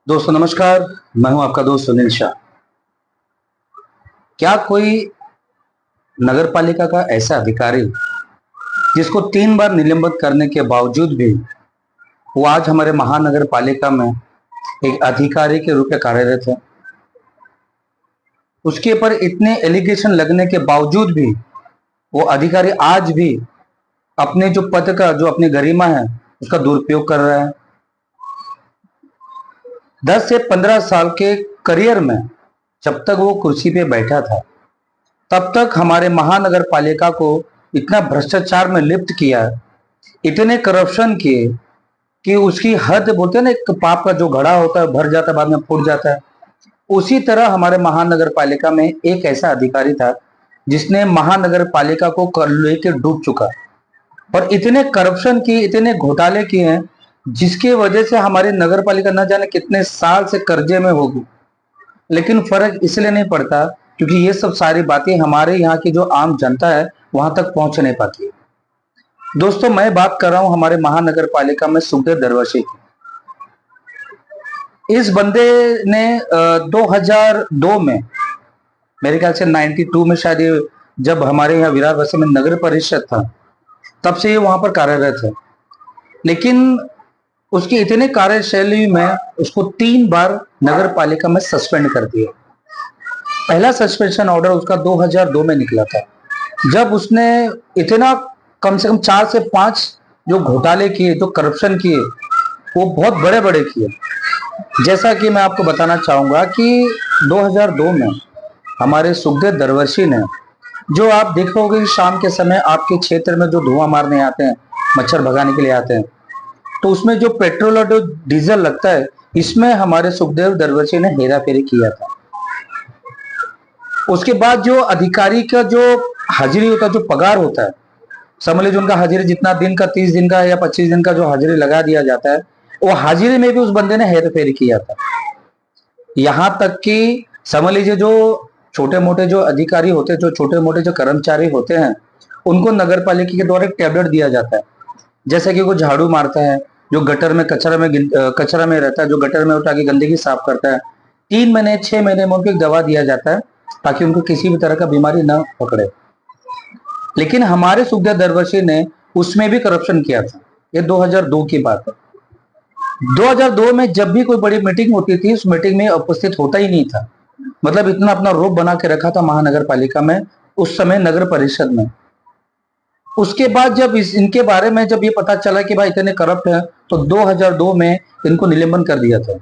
दोस्तों नमस्कार। मैं हूं आपका दोस्त सुनील शाह। क्या कोई नगर पालिका का ऐसा अधिकारी जिसको 3 बार निलंबित करने के बावजूद भी वो आज हमारे महानगर पालिका में एक अधिकारी के रूप में कार्यरत है। उसके ऊपर इतने एलिगेशन लगने के बावजूद भी वो अधिकारी आज भी अपने जो पद का जो अपनी गरिमा है उसका दुरुपयोग कर रहा है। 10 से 15 साल के करियर में जब तक वो कुर्सी पे बैठा था तब तक हमारे महानगर पालिका को इतना भ्रष्टाचार में लिप्त किया, इतने करप्शन किए कि उसकी हद, बोलते हैं ना, एक पाप का जो घड़ा होता है भर जाता है बाद में फूट जाता है। उसी तरह हमारे महानगर पालिका में एक ऐसा अधिकारी था जिसने महानगर पालिका को कर लेके डूब चुका और इतने करप्शन किए, इतने घोटाले किए हैं जिसकी वजह से हमारी नगर पालिका न जाने कितने साल से कर्जे में होगी। लेकिन फर्क इसलिए नहीं पड़ता क्योंकि ये सब सारी बातें हमारे यहाँ की जो आम जनता है वहां तक पहुंच नहीं पाती। दोस्तों, मैं बात कर रहा हूं हमारे महानगर पालिका में सुखदेव दरवर्षी की। इस बंदे ने 2002 में, मेरे ख्याल से 92 में शायद, जब हमारे यहाँ विरारवासी में नगर परिषद था तब से ये वहां पर कार्यरत है। लेकिन उसकी इतने कार्यशैली में उसको 3 बार नगर पालिका में सस्पेंड कर दिया। पहला सस्पेंशन ऑर्डर उसका 2002 में निकला था, जब उसने इतना कम से कम 4 से 5 जो घोटाले किए, जो करप्शन किए, वो बहुत बड़े बड़े किए। जैसा कि मैं आपको बताना चाहूंगा कि 2002 में हमारे सुखदेव दरवर्षी ने, जो आप देखोगे शाम के समय आपके क्षेत्र में जो धुआं मारने आते हैं, मच्छर भगाने के लिए आते हैं, तो उसमें जो पेट्रोल और जो डीजल लगता है, इसमें हमारे सुखदेव दरवर्षी ने हेरा फेरी किया था। उसके बाद जो अधिकारी का जो हाजिरी होता है, जो पगार होता है, समझ लीजिए उनका हाजिरी जितना दिन का, 30 दिन का या 25 दिन का जो हाजिरी लगा दिया जाता है, वो हाजिरी में भी उस बंदे ने हेरा फेरी किया था। यहां तक कि समझ लीजिए जो छोटे मोटे जो अधिकारी होते हैं, जो छोटे मोटे जो कर्मचारी होते हैं, उनको नगर पालिका के द्वारा एक टैबलेट दिया जाता है। जैसे कि वो झाड़ू मारता है, जो गटर में कचरा में रहता है, जो गटर में उठा के गंदगी साफ करता है, 3 महीने 6 महीने में उनको एक दवा दिया जाता है ताकि उनको किसी भी तरह का बीमारी ना पकड़े। लेकिन हमारे सुखदेव दरवर्षी ने उसमें भी करप्शन किया था। ये 2002 की बात है। 2002 में जब भी कोई बड़ी मीटिंग होती थी, उस मीटिंग में उपस्थित होता ही नहीं था। मतलब इतना अपना रूप बना के रखा था महानगर पालिका में, उस समय नगर परिषद में। उसके बाद जब इनके बारे में जब ये पता चला कि भाई इतने करप्ट हैं, तो 2002 में इनको निलंबन कर दिया था।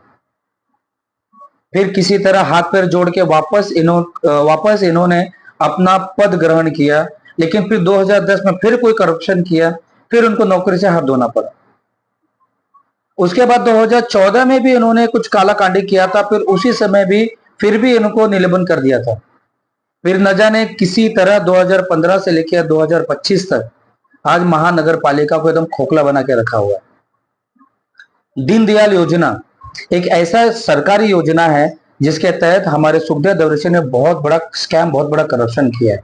फिर किसी तरह हाथ पैर जोड़ के वापस इन्होंने अपना पद ग्रहण किया। लेकिन फिर 2010 में फिर कोई करप्शन किया, फिर उनको नौकरी से हाथ धोना पड़ा। उसके बाद 2014 में भी इन्होंने कुछ काला कांडी किया था, फिर उसी समय भी फिर भी इनको निलंबन कर दिया था। फिर न जाने किसी तरह 2015 से लेकर 2025 तक आज महानगर पालिका को एकदम खोखला बना के रखा हुआ है। दीनदयाल योजना एक ऐसा सरकारी योजना है जिसके तहत हमारे सुखदेव दरवर्षी ने बहुत बड़ा स्कैम, बहुत बड़ा करप्शन किया है।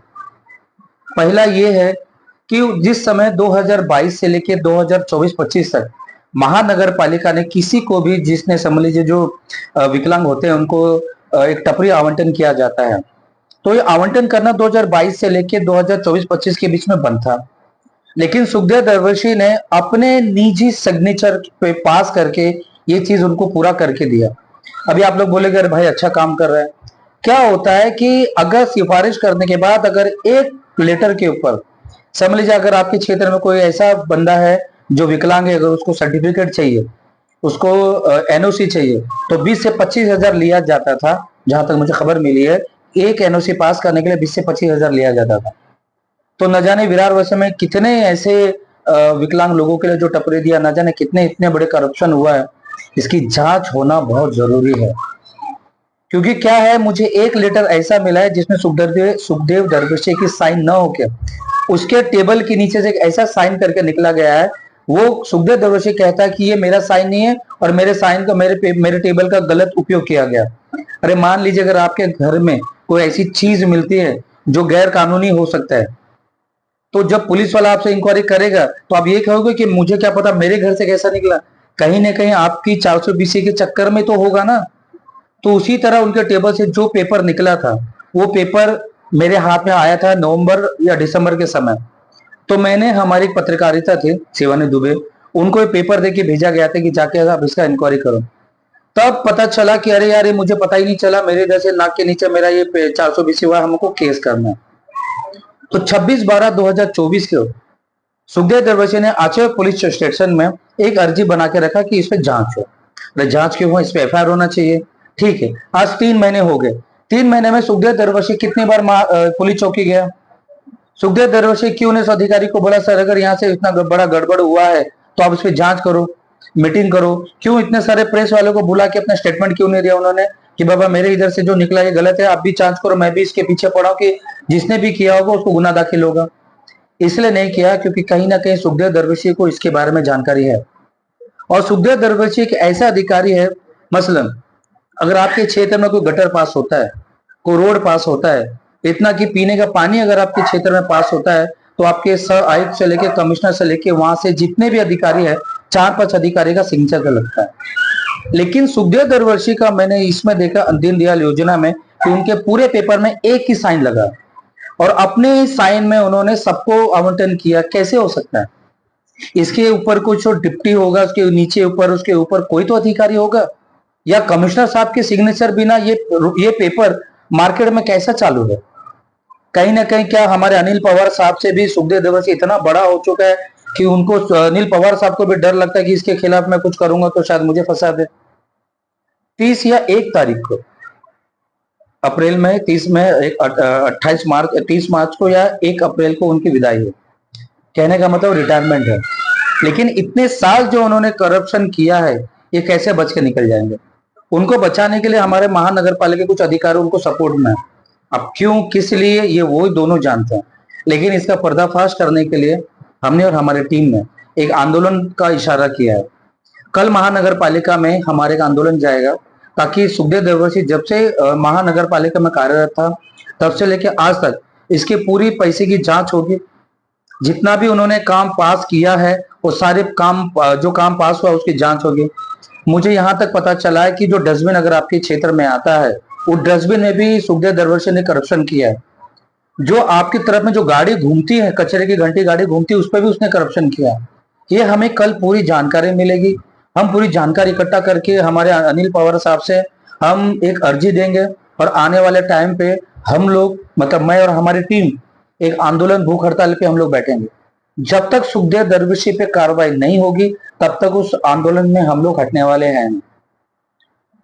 पहला ये है कि जिस समय 2022 से लेकर 2024-25 तक महानगर पालिका ने किसी को भी, जिसने समझ लीजिए जो विकलांग होते हैं, उनको एक टपरी आवंटन किया जाता है, तो ये आवंटन करना 2022 से लेकर 2024-25 के बीच में बंद था। लेकिन सुखदेव दरवर्षी ने अपने निजी सिग्नेचर पे पास करके ये चीज उनको पूरा करके दिया। अभी आप लोग बोलेंगे अरे भाई अच्छा काम कर रहा है। क्या होता है कि अगर सिफारिश करने के बाद अगर एक लेटर के ऊपर, समझ लीजिए अगर आपके क्षेत्र में कोई ऐसा बंदा है जो विकलांग है, अगर उसको सर्टिफिकेट चाहिए, उसको एनओसी चाहिए, तो 20 से 25 हजार लिया जाता था। जहां तक मुझे खबर मिली है, एक एनओसी पास करने के लिए 20 से 25 हजार लिया जाता था। तो न जाने विरारवासी में कितने ऐसे विकलांग लोगों के लिए जो टपरी दिया, न जाने कितने इतने बड़े करप्शन हुआ है। इसकी जांच होना बहुत जरूरी है, क्योंकि क्या है, मुझे एक लेटर ऐसा मिला है जिसमें सुखदेव दरवर्षी की साइन न होके उसके टेबल के नीचे से एक ऐसा साइन करके निकला गया है। वो सुखदेव दरवर्षी कहता है कि ये मेरा साइन नहीं है और मेरे साइन का, मेरे टेबल का गलत उपयोग किया गया। अरे मान लीजिए अगर आपके घर में कोई ऐसी चीज मिलती है जो गैर कानूनी हो सकता है, तो जब पुलिस वाला आपसे इंक्वायरी करेगा तो आप ये कहोगे कि मुझे क्या पता मेरे घर से कैसा निकला। कहीं ना कहीं आपकी 420 के चक्कर में तो होगा ना। तो उसी तरह उनके टेबल से जो पेपर निकला था, वो पेपर मेरे हाथ में आया था नवंबर या दिसंबर के समय। तो मैंने, हमारी एक पत्रकारिता थे शिवानी दुबे, उनको ये पेपर दे के भेजा गया था कि जाके आप इसका इंक्वायरी करो। तब पता चला कि अरे यार, ये मुझे पता ही नहीं चला, मेरे इधर से नाक के नीचे मेरा ये 420 हुआ, हमको केस करना है। तो 26/12/2024 को सुखदेव दरवेशी ने आचरण पुलिस स्टेशन में एक अर्जी बना के रखा कि इस पे जांच हो। अरे जांच क्यों हो, इस पे एफआईआर होना चाहिए। ठीक है, आज 3 महीने हो गए। 3 महीने में सुखदेव दरवेशी कितनी बार पुलिस चौकी गया? सुखदेव दरवेशी क्यों ने उस अधिकारी को बोला, सर अगर यहाँ से इतना बड़ा गड़बड़ हुआ है तो आप इस पे जांच करो, मीटिंग करो? क्यों इतने सारे प्रेस वालों को बुला के अपना स्टेटमेंट क्यों नहीं दिया उन्होंने कि बाबा मेरे इधर से जो निकला ये गलत है, आप भी जांच करो, मैं भी इसके पीछे पड़ा हूं कि जिसने भी किया होगा उसको गुनाह दाखिल होगा। इसलिए नहीं किया क्योंकि कहीं ना कहीं सुखदेव दरवेशी को इसके बारे में जानकारी है। और सुखदेव दरवेशी एक ऐसा अधिकारी है, मसलन अगर आपके क्षेत्र में कोई गटर पास होता है, कोई रोड पास होता है, इतना कि पीने का पानी अगर आपके क्षेत्र में पास होता है, तो आपके सह आयुक्त से लेके कमिश्नर से लेके वहां से जितने भी अधिकारी है, 4-5 अधिकारी का सिग्नेचर लगता है। लेकिन सुखदेव दरवेशी का मैंने इसमें देखा दीनदयाल योजना में कि उनके पूरे पेपर में एक ही साइन लगा और अपने ही साइन में उन्होंने सबको आवंटन किया। कैसे हो सकता है? इसके ऊपर कुछ डिप्टी होगा, उसके नीचे ऊपर उसके ऊपर कोई तो अधिकारी होगा, या कमिश्नर साहब के सिग्नेचर बिना ये पेपर मार्केट में कैसा चालू है? कहीं ना कहीं क्या हमारे अनिल पवार साहब से भी सुखदेव दरवेशी इतना बड़ा हो चुका है कि उनको, अनिल पवार साहब को भी डर लगता है कि इसके खिलाफ मैं कुछ करूंगा तो शायद मुझे फंसा दे। 30 या 1 तारीख को, अप्रैल में 30 में 28 मार्च 30 मार्च को या 1 अप्रैल को उनकी विदाई है। कहने का मतलब रिटायरमेंट है। लेकिन इतने साल जो उन्होंने करप्शन किया है, ये कैसे बच के निकल जाएंगे? उनको बचाने के लिए हमारे महानगर पालिका के कुछ अधिकारी उनको सपोर्ट में है। अब क्यों, किस लिए, ये वो दोनों जानते हैं। लेकिन इसका पर्दाफाश करने के लिए हमने और हमारी टीम ने एक आंदोलन का इशारा किया है। कल महानगर पालिका में हमारे एक आंदोलन जाएगा, ताकि सुखदेव दरवेशी जब से महानगर पालिका में कार्यरत था, तब से लेकर आज तक इसके पूरी पैसे की जांच होगी। जितना भी उन्होंने काम पास किया है, वो सारे काम, जो काम पास हुआ उसकी जांच होगी। मुझे यहाँ तक पता चला है कि जो डस्टबिन अगर आपके क्षेत्र में आता है, वो डस्टबिन में भी सुखदेव दरवेशी ने करप्शन किया है। जो आपकी तरफ में जो गाड़ी घूमती है, कचरे की घंटी गाड़ी घूमती है, उस पर भी उसने करप्शन किया है। ये हमें कल पूरी जानकारी मिलेगी। हम पूरी जानकारी इकट्ठा करके हमारे अनिल पवार साहब से हम एक अर्जी देंगे और आने वाले टाइम पे हम लोग, मतलब मैं और हमारी टीम, एक आंदोलन, भूख हड़ताल पे हम लोग बैठेंगे। जब तक सुखदेव दरवेशी पे कार्रवाई नहीं होगी, तब तक उस आंदोलन में हम लोग हटने वाले हैं।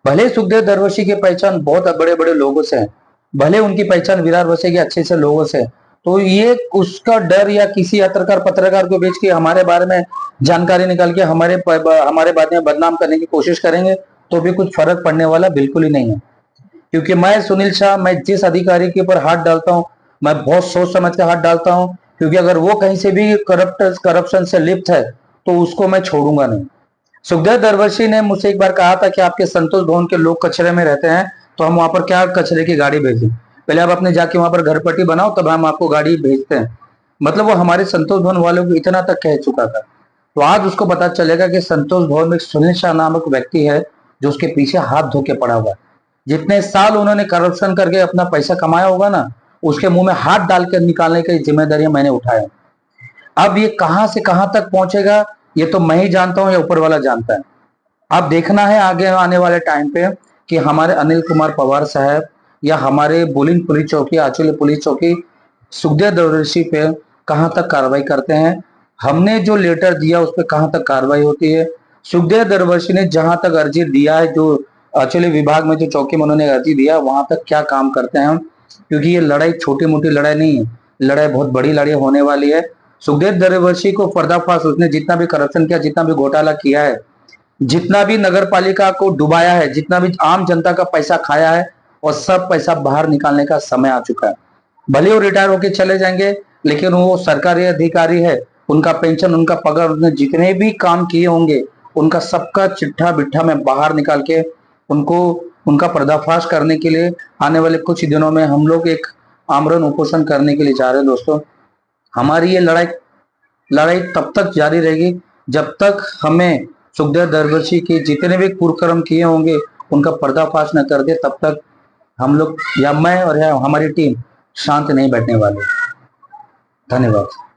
भले सुखदेव दरवेशी की पहचान बहुत बड़े बड़े लोगों से है, भले उनकी पहचान विरार वसे के अच्छे से लोगों से, तो ये उसका डर या किसी पत्रकार को बेच के हमारे बारे में जानकारी निकाल के हमारे बारे में बदनाम करने की कोशिश करेंगे, तो भी कुछ फर्क पड़ने वाला बिल्कुल ही नहीं है। क्योंकि मैं सुनील शाह, मैं जिस अधिकारी के ऊपर हाथ डालता हूँ, मैं बहुत सोच समझ के हाथ डालता हूँ। क्योंकि अगर वो कहीं से भी करप्शन से लिप्त है, तो उसको मैं छोड़ूंगा नहीं। सुखदेव दरवेशी ने मुझसे एक बार कहा था कि आपके संतोष भवन के लोग कचरे में रहते हैं, तो हम वहां पर क्या कचरे की गाड़ी भेजें? पहले आप अपने जाके वहां पर घर पट्टी बनाओ, तब हम आपको गाड़ी भेजते हैं। मतलब वो हमारे संतोष भवन वालों को इतना तक कह चुका था। तो आज उसको पता चलेगा कि संतोष भवन में सुनील शाह नामक व्यक्ति है, जो उसके पीछे हाथ धो के पड़ा हुआ है। जितने साल उन्होंने करप्शन करके अपना पैसा कमाया होगा ना, उसके मुंह में हाथ डाल कर निकालने की जिम्मेदारी मैंने उठाया। अब ये कहां से कहां तक पहुंचेगा, ये तो मैं ही जानता हूं या ऊपर वाला जानता है। अब देखना है आगे आने वाले टाइम पे कि हमारे अनिल कुमार पवार साहब या हमारे बुलिंग पुलिस चौकी, आचुली पुलिस चौकी सुखदेव दरवेशी पे कहां तक कार्रवाई करते हैं। हमने जो लेटर दिया उस पर कहां तक कार्रवाई होती है। सुखदेव दरवेशी ने जहां तक अर्जी दिया है, जो आचुली विभाग में जो चौकी में उन्होंने अर्जी दिया, वहां तक क्या काम करते हैं। क्योंकि ये लड़ाई छोटी मोटी लड़ाई नहीं है, लड़ाई बहुत बड़ी लड़ाई होने वाली है। सुखदेव दरवेशी को पर्दाफाश, उसने जितना भी करप्शन किया, जितना भी घोटाला किया है, जितना भी नगर पालिका को डुबाया है, जितना भी आम जनता का पैसा खाया है, और सब पैसा बाहर निकालने का समय आ चुका है। भले वो रिटायर होके चले जाएंगे, लेकिन वो सरकारी अधिकारी है, उनका पेंशन, उनका पगार, उन्होंने जितने भी काम किए होंगे, उनका सबका चिट्ठा बिट्ठा में बाहर निकाल के उनको, उनका पर्दाफाश करने के लिए आने वाले कुछ दिनों में हम लोग एक आमरण उपोषण करने के लिए जा रहे हैं। दोस्तों, हमारी ये लड़ाई तब तक जारी रहेगी जब तक हमें सुखदेव दरवर्षी के जितने भी कुकर्म किए होंगे उनका पर्दाफाश न कर दे, तब तक हम लोग या मैं और या हमारी टीम शांत नहीं बैठने वाले। धन्यवाद।